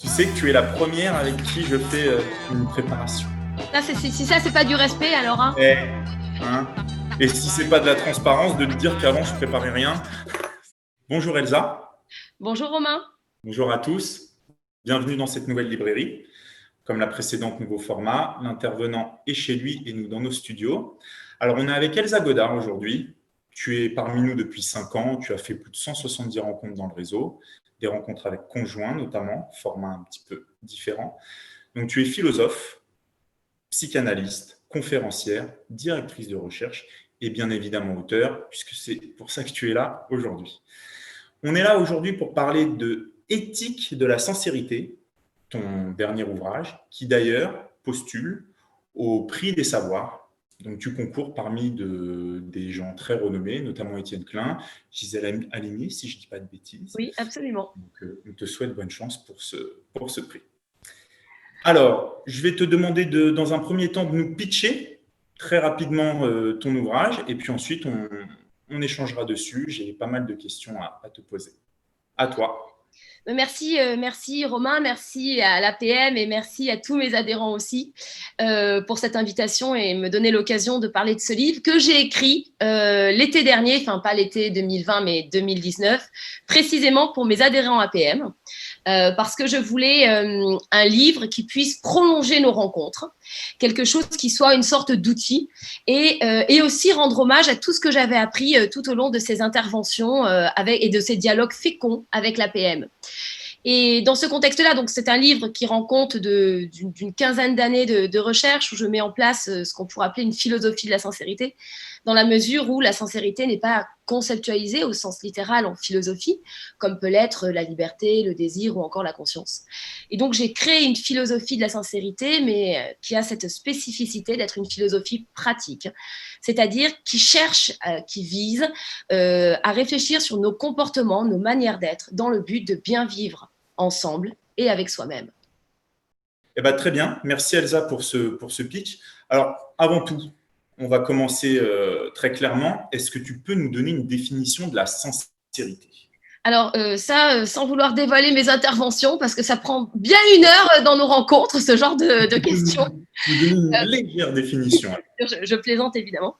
Tu sais que tu es la première avec qui je fais une préparation. Si ça, c'est pas du respect, alors, hein. Hein. Et si c'est pas de la transparence, de te dire qu'avant, je préparais rien. Bonjour Elsa. Bonjour Romain. Bonjour à tous. Bienvenue dans cette nouvelle librairie. Comme la précédente, nouveau format. L'intervenant est chez lui et nous dans nos studios. Alors, on est avec Elsa Godard aujourd'hui. Tu es parmi nous depuis 5 ans. Tu as fait plus de 170 rencontres dans le réseau. Des rencontres avec conjoints notamment, format un petit peu différent. Donc, tu es philosophe, psychanalyste, conférencière, directrice de recherche et bien évidemment auteur, puisque c'est pour ça que tu es là aujourd'hui. On est là aujourd'hui pour parler de Éthique de la sincérité, ton dernier ouvrage, qui d'ailleurs postule au prix des savoirs. Donc tu concours parmi des gens très renommés, notamment Étienne Klein, Gisèle Halimi, si je ne dis pas de bêtises. Oui, absolument. Donc on te souhaite bonne chance pour ce prix. Alors, je vais te demander dans un premier temps de nous pitcher très rapidement ton ouvrage et puis ensuite on échangera dessus. J'ai pas mal de questions à te poser. À toi. Merci Romain, merci à l'APM et merci à tous mes adhérents aussi pour cette invitation et me donner l'occasion de parler de ce livre que j'ai écrit l'été dernier, enfin pas l'été 2020 mais 2019, précisément pour mes adhérents APM. Parce que je voulais un livre qui puisse prolonger nos rencontres, quelque chose qui soit une sorte d'outil et aussi rendre hommage à tout ce que j'avais appris tout au long de ces interventions et de ces dialogues féconds avec l'APM. Et dans ce contexte-là, donc c'est un livre qui rend compte d'une quinzaine d'années de recherche où je mets en place ce qu'on pourrait appeler une philosophie de la sincérité, dans la mesure où la sincérité n'est pas conceptualisée au sens littéral en philosophie, comme peut l'être la liberté, le désir ou encore la conscience. Et donc j'ai créé une philosophie de la sincérité, mais qui a cette spécificité d'être une philosophie pratique, c'est-à-dire qui cherche, qui vise à réfléchir sur nos comportements, nos manières d'être, dans le but de bien vivre ensemble et avec soi-même. Eh ben, très bien. Merci Elsa pour ce pitch. Alors, avant tout, on va commencer très clairement. Est-ce que tu peux nous donner une définition de la sincérité ? Alors sans vouloir dévoiler mes interventions, parce que ça prend bien 1 heure dans nos rencontres, ce genre de questions. Nous donner une légère définition. Je plaisante évidemment.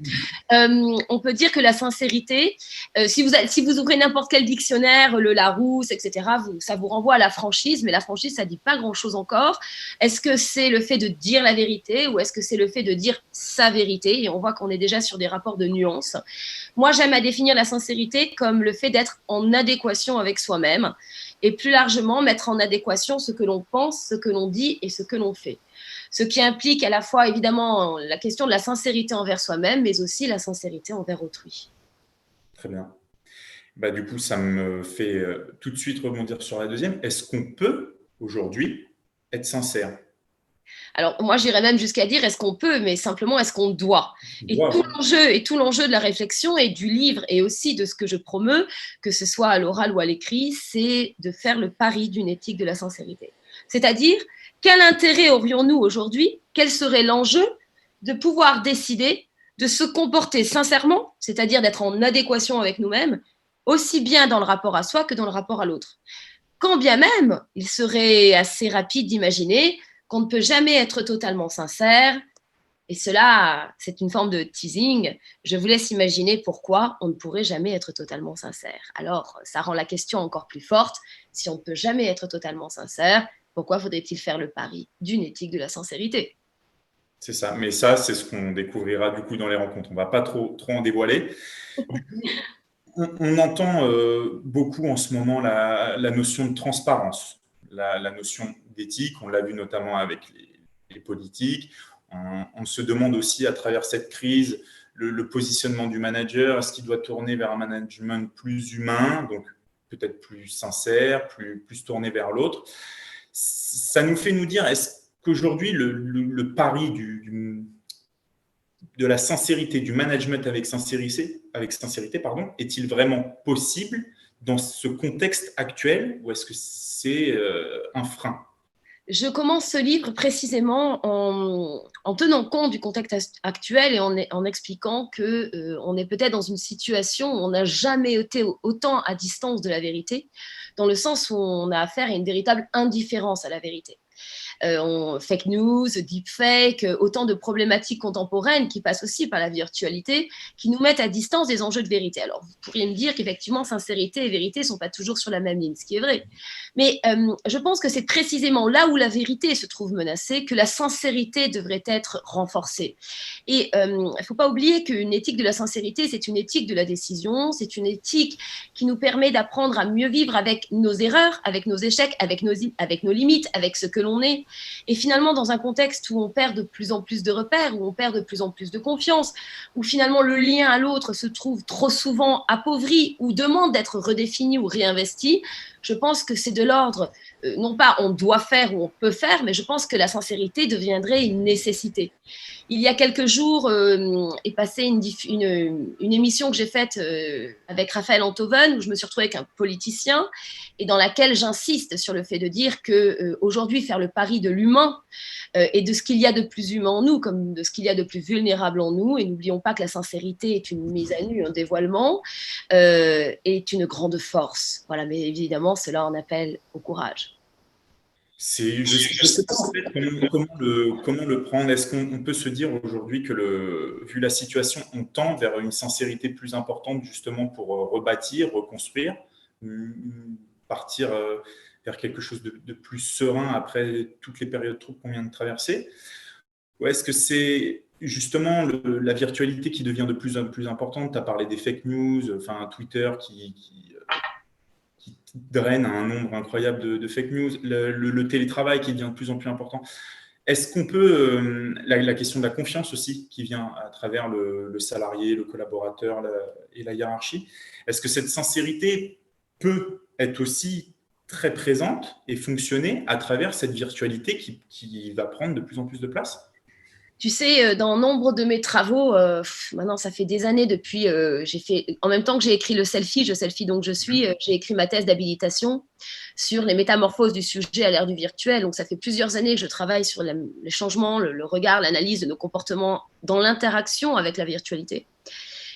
On peut dire que la sincérité, si vous ouvrez n'importe quel dictionnaire, le Larousse, etc., ça vous renvoie à la franchise, mais la franchise, ça ne dit pas grand-chose encore. Est-ce que c'est le fait de dire la vérité ou est-ce que c'est le fait de dire sa vérité ? Et on voit qu'on est déjà sur des rapports de nuances. Moi, j'aime à définir la sincérité comme le fait d'être en adéquation avec soi-même et plus largement mettre en adéquation ce que l'on pense, ce que l'on dit et ce que l'on fait. Ce qui implique à la fois évidemment la question de la sincérité envers soi-même, mais aussi la sincérité envers autrui. Très bien. Bah, du coup, ça me fait tout de suite rebondir sur la deuxième. Est-ce qu'on peut aujourd'hui être sincère ? Alors moi, j'irais même jusqu'à dire est-ce qu'on peut, mais simplement est-ce qu'on doit. Et tout l'enjeu de la réflexion et du livre et aussi de ce que je promeus, que ce soit à l'oral ou à l'écrit, c'est de faire le pari d'une éthique de la sincérité. C'est-à-dire, quel intérêt aurions-nous aujourd'hui ? Quel serait l'enjeu de pouvoir décider de se comporter sincèrement, c'est-à-dire d'être en adéquation avec nous-mêmes, aussi bien dans le rapport à soi que dans le rapport à l'autre. Quand bien même, il serait assez rapide d'imaginer qu'on ne peut jamais être totalement sincère, et cela, c'est une forme de teasing. Je vous laisse imaginer pourquoi on ne pourrait jamais être totalement sincère. Alors, ça rend la question encore plus forte. Si on ne peut jamais être totalement sincère, pourquoi faudrait-il faire le pari d'une éthique de la sincérité ? C'est ça, mais ça, c'est ce qu'on découvrira du coup dans les rencontres. On ne va pas trop en dévoiler. Du coup, on entend beaucoup en ce moment la notion de transparence, la notion d'éthique. On l'a vu notamment avec les politiques. On se demande aussi à travers cette crise le positionnement du manager. Est-ce qu'il doit tourner vers un management plus humain, donc peut-être plus sincère, plus tourné vers l'autre ? Ça nous fait nous dire, est-ce qu'aujourd'hui, le pari de la sincérité, du management avec sincérité, est-il vraiment possible dans ce contexte actuel ou est-ce que c'est un frein ? Je commence ce livre précisément en tenant compte du contexte actuel et en expliquant que on est peut-être dans une situation où on n'a jamais été autant à distance de la vérité, dans le sens où on a affaire à une véritable indifférence à la vérité. Fake news, deepfake, autant de problématiques contemporaines qui passent aussi par la virtualité, qui nous mettent à distance des enjeux de vérité. Alors, vous pourriez me dire qu'effectivement, sincérité et vérité ne sont pas toujours sur la même ligne, ce qui est vrai. Mais je pense que c'est précisément là où la vérité se trouve menacée que la sincérité devrait être renforcée. Et il ne faut pas oublier qu'une éthique de la sincérité, c'est une éthique de la décision, c'est une éthique qui nous permet d'apprendre à mieux vivre avec nos erreurs, avec nos échecs, avec nos limites, avec ce que l'on est. Et finalement, dans un contexte où on perd de plus en plus de repères, où on perd de plus en plus de confiance, où finalement le lien à l'autre se trouve trop souvent appauvri ou demande d'être redéfini ou réinvesti, je pense que c'est de l'ordre, non pas on doit faire ou on peut faire, mais je pense que la sincérité deviendrait une nécessité. Il y a quelques jours est passée une émission que j'ai faite avec Raphaël Enthoven, où je me suis retrouvée avec un politicien, et dans laquelle j'insiste sur le fait de dire qu'aujourd'hui, faire le pari de l'humain et de ce qu'il y a de plus humain en nous, comme de ce qu'il y a de plus vulnérable en nous, et n'oublions pas que la sincérité est une mise à nu, un dévoilement, est une grande force. Voilà, mais évidemment, cela en appelle au courage. Je ne sais pas en fait comment le prendre. Est-ce qu'on peut se dire aujourd'hui que vu la situation, on tend vers une sincérité plus importante justement pour rebâtir, reconstruire, partir vers quelque chose de plus serein après toutes les périodes troubles qu'on vient de traverser? Ou est-ce que c'est justement la virtualité qui devient de plus en plus importante? Tu as parlé des fake news, enfin Twitter qui draine un nombre incroyable de fake news, le télétravail qui devient de plus en plus important. Est-ce qu'on peut, la question de la confiance aussi, qui vient à travers le salarié, le collaborateur et la hiérarchie, est-ce que cette sincérité peut être aussi très présente et fonctionner à travers cette virtualité qui va prendre de plus en plus de place? Tu sais, dans nombre de mes travaux, maintenant ça fait des années depuis, en même temps que j'ai écrit le selfie, je selfie donc je suis, j'ai écrit ma thèse d'habilitation sur les métamorphoses du sujet à l'ère du virtuel. Donc ça fait plusieurs années que je travaille sur les changements, le regard, l'analyse de nos comportements dans l'interaction avec la virtualité.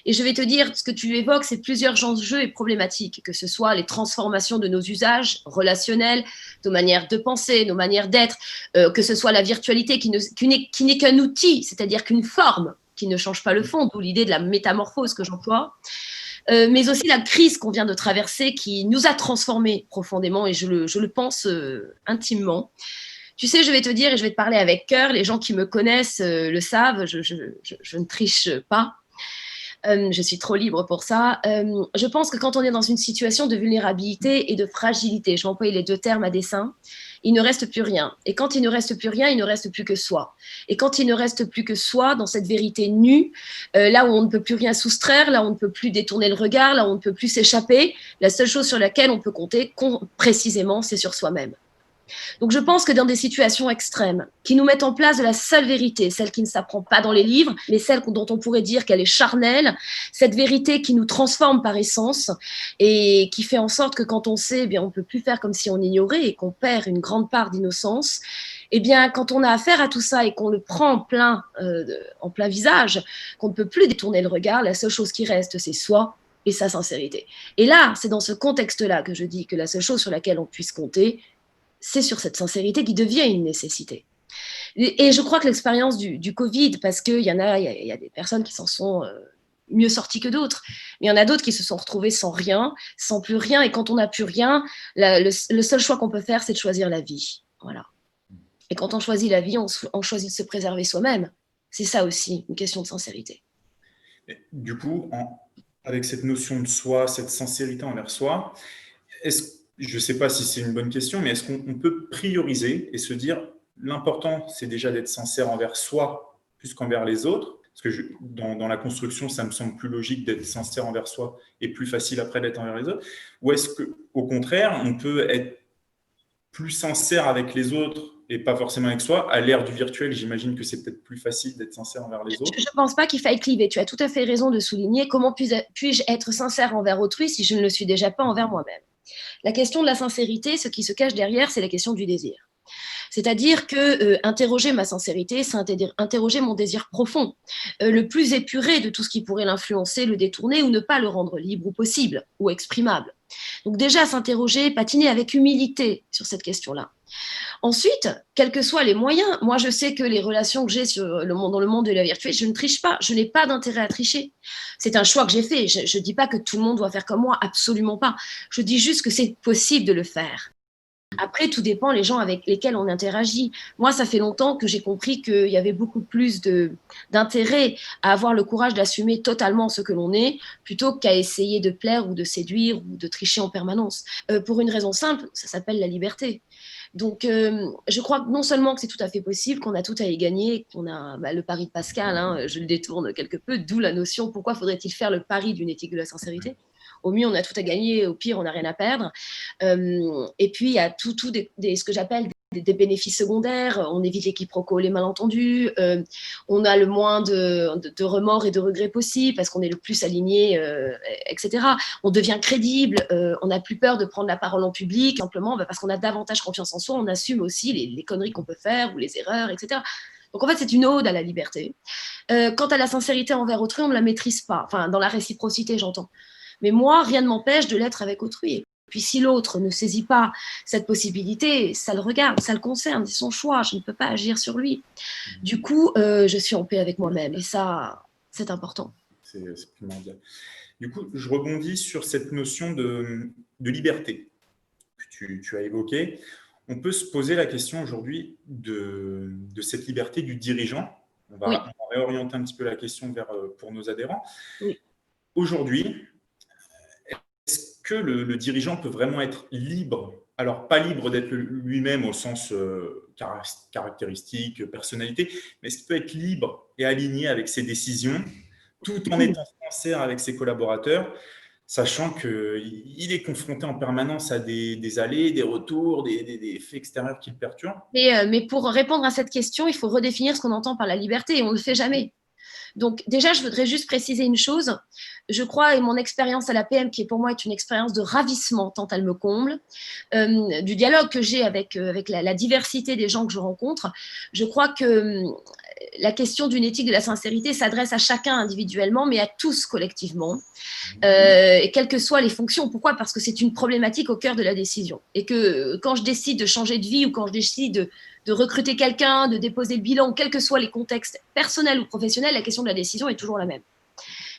Et je vais te dire, ce que tu évoques, c'est plusieurs enjeux et problématiques, que ce soit les transformations de nos usages relationnels, nos manières de penser, nos manières d'être, que ce soit la virtualité qui n'est qu'un outil, c'est-à-dire qu'une forme qui ne change pas le fond, d'où l'idée de la métamorphose que j'emploie, mais aussi la crise qu'on vient de traverser qui nous a transformés profondément, et je le pense intimement. Tu sais, je vais te dire, et je vais te parler avec cœur, les gens qui me connaissent le savent, je ne triche pas. Je suis trop libre pour ça. Je pense que quand on est dans une situation de vulnérabilité et de fragilité, je vais employer les deux termes à dessein, il ne reste plus rien. Et quand il ne reste plus rien, il ne reste plus que soi. Et quand il ne reste plus que soi, dans cette vérité nue, là où on ne peut plus rien soustraire, là où on ne peut plus détourner le regard, là où on ne peut plus s'échapper, la seule chose sur laquelle on peut compter précisément, c'est sur soi-même. Donc je pense que dans des situations extrêmes, qui nous mettent en place de la seule vérité, celle qui ne s'apprend pas dans les livres, mais celle dont on pourrait dire qu'elle est charnelle, cette vérité qui nous transforme par essence et qui fait en sorte que quand on sait, eh bien, on ne peut plus faire comme si on ignorait et qu'on perd une grande part d'innocence, eh bien, quand on a affaire à tout ça et qu'on le prend en plein visage, qu'on ne peut plus détourner le regard, la seule chose qui reste, c'est soi et sa sincérité. Et là, c'est dans ce contexte-là que je dis que la seule chose sur laquelle on puisse compter, c'est sur cette sincérité qui devient une nécessité. Et je crois que l'expérience du Covid, parce qu'il y a des personnes qui s'en sont mieux sorties que d'autres, mais il y en a d'autres qui se sont retrouvées sans rien, sans plus rien, et quand on n'a plus rien, le seul choix qu'on peut faire, c'est de choisir la vie. Voilà. Et quand on choisit la vie, on choisit de se préserver soi-même. C'est ça aussi, une question de sincérité. Du coup, avec cette notion de soi, cette sincérité envers soi, je ne sais pas si c'est une bonne question, mais est-ce qu'on peut prioriser et se dire l'important, c'est déjà d'être sincère envers soi plus qu'envers les autres? Parce que dans la construction, ça me semble plus logique d'être sincère envers soi et plus facile après d'être envers les autres. Ou est-ce qu'au contraire, on peut être plus sincère avec les autres et pas forcément avec soi? À l'ère du virtuel, j'imagine que c'est peut-être plus facile d'être sincère envers les autres. Je ne pense pas qu'il faille cliver. Tu as tout à fait raison de souligner comment puis-je être sincère envers autrui si je ne le suis déjà pas envers moi-même. La question de la sincérité, ce qui se cache derrière, c'est la question du désir. C'est-à-dire que interroger ma sincérité, c'est interroger mon désir profond, le plus épuré de tout ce qui pourrait l'influencer, le détourner ou ne pas le rendre libre ou possible ou exprimable. Donc déjà, s'interroger, patiner avec humilité sur cette question-là. Ensuite, quels que soient les moyens, moi je sais que les relations que j'ai dans le monde de la virtuelle, je ne triche pas, je n'ai pas d'intérêt à tricher. C'est un choix que j'ai fait. Je ne dis pas que tout le monde doit faire comme moi, absolument pas. Je dis juste que c'est possible de le faire. Après, tout dépend les gens avec lesquels on interagit. Moi, ça fait longtemps que j'ai compris qu'il y avait beaucoup plus d'intérêt à avoir le courage d'assumer totalement ce que l'on est, plutôt qu'à essayer de plaire ou de séduire ou de tricher en permanence. Pour une raison simple, ça s'appelle la liberté. Donc, je crois que non seulement que c'est tout à fait possible, qu'on a tout à y gagner, qu'on a le pari de Pascal, hein, je le détourne quelque peu, d'où la notion pourquoi faudrait-il faire le pari d'une éthique de la sincérité. Au mieux, on a tout à gagner, au pire, on n'a rien à perdre. Et puis, il y a ce que j'appelle des bénéfices secondaires. On évite les quiproquos, les malentendus. On a le moins de remords et de regrets possibles parce qu'on est le plus aligné, etc. On devient crédible. On n'a plus peur de prendre la parole en public, simplement parce qu'on a davantage confiance en soi. On assume aussi les conneries qu'on peut faire ou les erreurs, etc. Donc, en fait, c'est une ode à la liberté. Quant à la sincérité envers autrui, on ne la maîtrise pas. Enfin, dans la réciprocité, j'entends. Mais moi, rien ne m'empêche de l'être avec autrui. Et puis si l'autre ne saisit pas cette possibilité, ça le regarde, ça le concerne, c'est son choix, je ne peux pas agir sur lui. Du coup, je suis en paix avec moi-même et ça, c'est important. C'est primordial. Du coup, je rebondis sur cette notion de liberté que tu as évoquée. On peut se poser la question aujourd'hui de cette liberté du dirigeant. On va réorienter un petit peu la question pour nos adhérents. Oui. Aujourd'hui, est-ce que le dirigeant peut vraiment être libre? Alors, pas libre d'être lui-même au sens caractéristique, personnalité, mais est-ce qu'il peut être libre et aligné avec ses décisions, tout en étant sincère avec ses collaborateurs, sachant qu'il est confronté en permanence à des allées, des retours, des faits extérieurs qui le perturbent? Mais pour répondre à cette question, il faut redéfinir ce qu'on entend par la liberté et on ne le fait jamais. Donc déjà, je voudrais juste préciser une chose. Je crois, et mon expérience à la PM, qui pour moi est une expérience de ravissement, tant elle me comble, du dialogue que j'ai avec la diversité des gens que je rencontre, je crois que la question d'une éthique de la sincérité s'adresse à chacun individuellement, mais à tous collectivement, et quelles que soient les fonctions. Pourquoi? Parce que c'est une problématique au cœur de la décision. Et que quand je décide de changer de vie ou quand je décide de recruter quelqu'un, de déposer le bilan, quels que soient les contextes personnels ou professionnels, la question de la décision est toujours la même.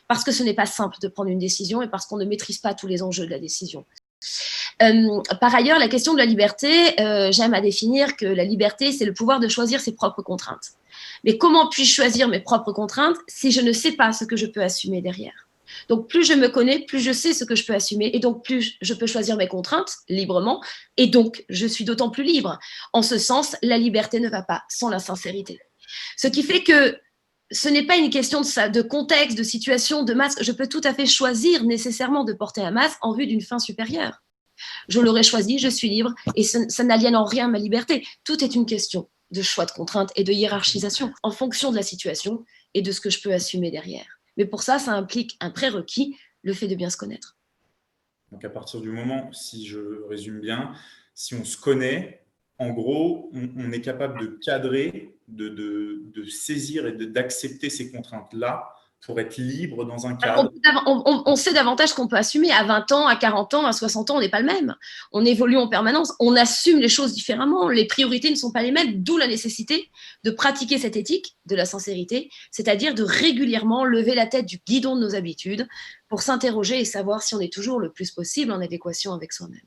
Parce que ce n'est pas simple de prendre une décision et parce qu'on ne maîtrise pas tous les enjeux de la décision. Par ailleurs, la question de la liberté, j'aime à définir que la liberté, c'est le pouvoir de choisir ses propres contraintes. Mais comment puis-je choisir mes propres contraintes si je ne sais pas ce que je peux assumer derrière? Donc, plus je me connais, plus je sais ce que je peux assumer, et donc plus je peux choisir mes contraintes librement, et donc je suis d'autant plus libre. En ce sens, la liberté ne va pas sans la sincérité. Ce qui fait que ce n'est pas une question de contexte, de situation, de masque. Je peux tout à fait choisir nécessairement de porter un masque en vue d'une fin supérieure. Je l'aurais choisi, je suis libre, et ça n'aliène en rien ma liberté. Tout est une question de choix de contraintes et de hiérarchisation en fonction de la situation et de ce que je peux assumer derrière. Mais pour ça, ça implique un prérequis, le fait de bien se connaître. Donc, à partir du moment, si je résume bien, si on se connaît, en gros, on est capable de cadrer, de saisir et d'accepter ces contraintes-là pour être libre dans un cadre. On sait davantage ce qu'on peut assumer. À 20 ans, à 40 ans, à 60 ans, on n'est pas le même. On évolue en permanence. On assume les choses différemment. Les priorités ne sont pas les mêmes, d'où la nécessité de pratiquer cette éthique de la sincérité, c'est-à-dire de régulièrement lever la tête du guidon de nos habitudes pour s'interroger et savoir si on est toujours le plus possible en adéquation avec soi-même.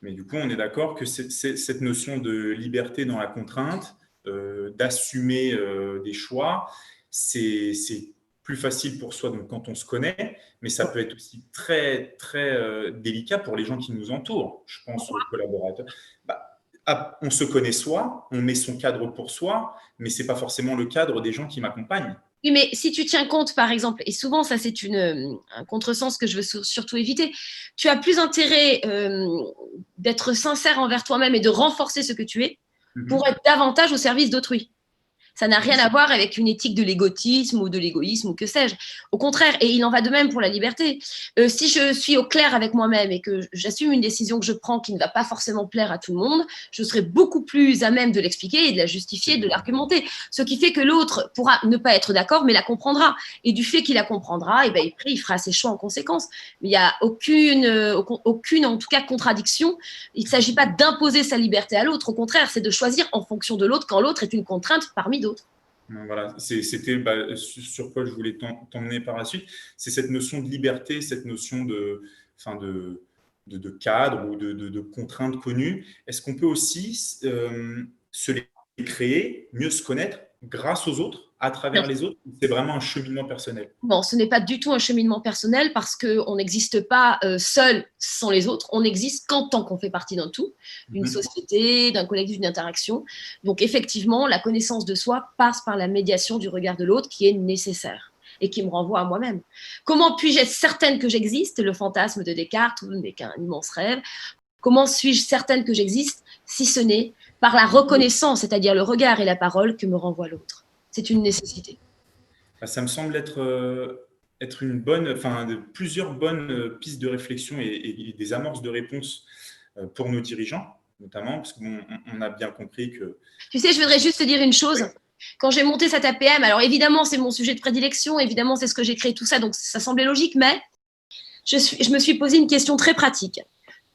Mais du coup, on est d'accord que cette notion de liberté dans la contrainte, d'assumer des choix, c'est plus facile pour soi donc, quand on se connaît, mais ça peut être aussi très, très délicat pour les gens qui nous entourent. Je pense aux collaborateurs. On se connaît soi, on met son cadre pour soi, mais ce n'est pas forcément le cadre des gens qui m'accompagnent. Oui, mais si tu tiens compte, par exemple, et souvent ça c'est un contresens que je veux surtout éviter, tu as plus intérêt d'être sincère envers toi-même et de renforcer ce que tu es pour être davantage au service d'autrui. Ça n'a rien à voir avec une éthique de l'égotisme ou de l'égoïsme ou que sais-je. Au contraire, et il en va de même pour la liberté. Si je suis au clair avec moi-même et que j'assume une décision que je prends qui ne va pas forcément plaire à tout le monde, je serai beaucoup plus à même de l'expliquer et de la justifier, de l'argumenter. Ce qui fait que l'autre pourra ne pas être d'accord, mais la comprendra. Et du fait qu'il la comprendra, et ben, il fera ses choix en conséquence. Mais il n'y a aucune, en tout cas, contradiction. Il ne s'agit pas d'imposer sa liberté à l'autre. Au contraire, c'est de choisir en fonction de l'autre quand l'autre est une contrainte parmi d'autres. Voilà, c'était sur quoi je voulais t'emmener par la suite. C'est cette notion de liberté, cette notion de cadre ou de contrainte connue. Est-ce qu'on peut aussi se les créer, mieux se connaître grâce aux autres, à travers les autres? C'est vraiment un cheminement personnel. Bon, ce n'est pas du tout un cheminement personnel parce qu'on n'existe pas seul sans les autres. On n'existe qu'en tant qu'on fait partie d'un tout, d'une société, d'un collectif, d'une interaction. Donc, effectivement, la connaissance de soi passe par la médiation du regard de l'autre qui est nécessaire et qui me renvoie à moi-même. Comment puis-je être certaine que j'existe? Le fantasme de Descartes n'est qu'un immense rêve. Comment suis-je certaine que j'existe si ce n'est par la reconnaissance, c'est-à-dire le regard et la parole que me renvoie l'autre? C'est une nécessité. Ça me semble être plusieurs bonnes pistes de réflexion et des amorces de réponse pour nos dirigeants, notamment, parce qu'on a bien compris que… Tu sais, je voudrais juste te dire une chose. Oui. Quand j'ai monté cette APM, alors évidemment, c'est mon sujet de prédilection, évidemment, c'est ce que j'ai créé, tout ça, donc ça semblait logique, mais je me suis posé une question très pratique.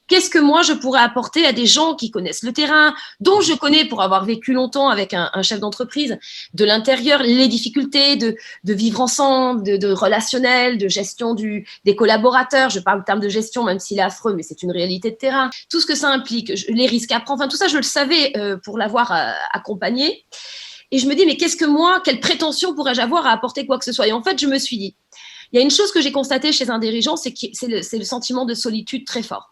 Qu'est-ce que moi, je pourrais apporter à des gens qui connaissent le terrain, dont je connais pour avoir vécu longtemps avec un chef d'entreprise, de l'intérieur, les difficultés de vivre ensemble, de relationnel, de gestion des collaborateurs. Je parle en termes de gestion, même s'il est affreux, mais c'est une réalité de terrain. Tout ce que ça implique, les risques à prendre, enfin tout ça, je le savais pour l'avoir accompagné. Et je me dis, mais quelle prétention pourrais-je avoir à apporter quoi que ce soit? Et en fait, je me suis dit, il y a une chose que j'ai constatée chez un dirigeant, c'est le sentiment de solitude très fort.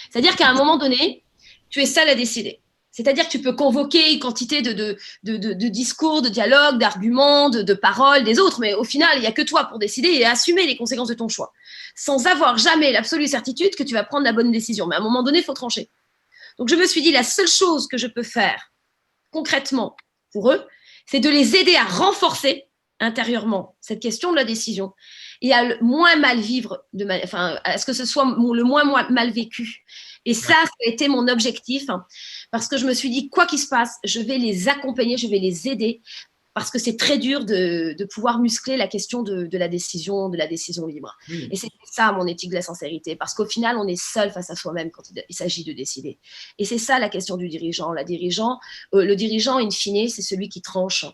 C'est-à-dire qu'à un moment donné, tu es seul à décider. C'est-à-dire que tu peux convoquer une quantité de discours, de dialogues, d'arguments, de paroles des autres, mais au final, il n'y a que toi pour décider et assumer les conséquences de ton choix, sans avoir jamais l'absolue certitude que tu vas prendre la bonne décision. Mais à un moment donné, il faut trancher. Donc, je me suis dit, la seule chose que je peux faire concrètement pour eux, c'est de les aider à renforcer intérieurement cette question de la décision et à le moins mal vivre, à ce que ce soit le moins mal vécu. Et ça a été mon objectif, parce que je me suis dit, quoi qu'il se passe, je vais les accompagner, je vais les aider, parce que c'est très dur de pouvoir muscler la question de la décision libre. Oui. Et c'est ça, mon éthique de la sincérité, parce qu'au final, on est seul face à soi-même quand il s'agit de décider. Et c'est ça la question du dirigeant. Le dirigeant, in fine, c'est celui qui tranche.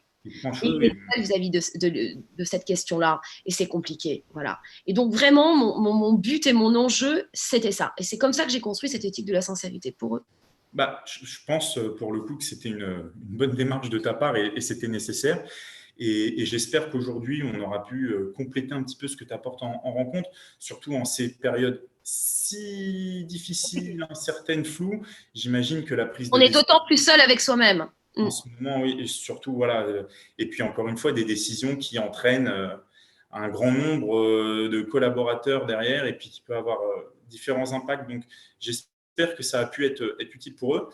Et vis-à-vis de cette question-là, et c'est compliqué, voilà. Et donc vraiment, mon but et mon enjeu, c'était ça. Et c'est comme ça que j'ai construit cette éthique de la sincérité pour eux. Je pense pour le coup que c'était une bonne démarche de ta part et c'était nécessaire. Et j'espère qu'aujourd'hui, on aura pu compléter un petit peu ce que tu apportes en rencontre, surtout en ces périodes si difficiles, incertaines, floues. J'imagine que la prise de décision… On est d'autant plus seul avec soi-même. En ce moment, oui, et surtout, voilà. Et puis, encore une fois, des décisions qui entraînent un grand nombre de collaborateurs derrière et puis qui peut avoir différents impacts. Donc, j'espère que ça a pu être utile pour eux.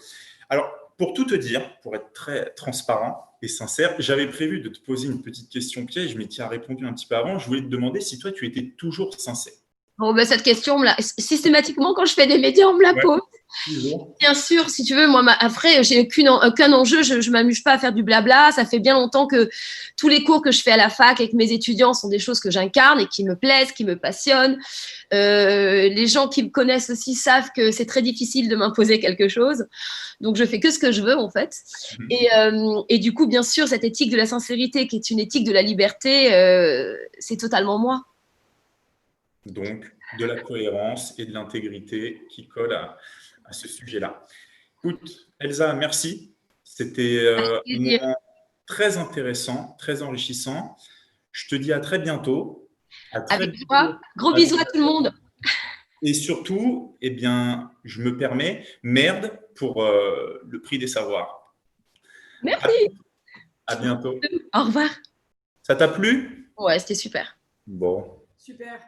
Alors, pour tout te dire, pour être très transparent et sincère, j'avais prévu de te poser une petite question piège, mais tu as répondu un petit peu avant. Je voulais te demander si toi, tu étais toujours sincère. Bon, cette question, systématiquement, quand je fais des médias, on me la pose. Bien sûr, si tu veux, moi, après, j'ai aucun enjeu, je ne m'amuse pas à faire du blabla. Ça fait bien longtemps que tous les cours que je fais à la fac avec mes étudiants sont des choses que j'incarne et qui me plaisent, qui me passionnent. Les gens qui me connaissent aussi savent que c'est très difficile de m'imposer quelque chose. Donc, je fais que ce que je veux, en fait. Et du coup, bien sûr, cette éthique de la sincérité, qui est une éthique de la liberté, c'est totalement moi. Donc, de la cohérence et de l'intégrité qui colle à ce sujet-là. Écoute, Elsa, merci. C'était un moment très intéressant, très enrichissant. Je te dis à très bientôt. Avec toi. Gros bisous à tout le monde. Et surtout, eh bien, je me permets, merde pour le prix des savoirs. Merci. À bientôt. Au revoir. Ça t'a plu? Ouais, c'était super. Bon. Super.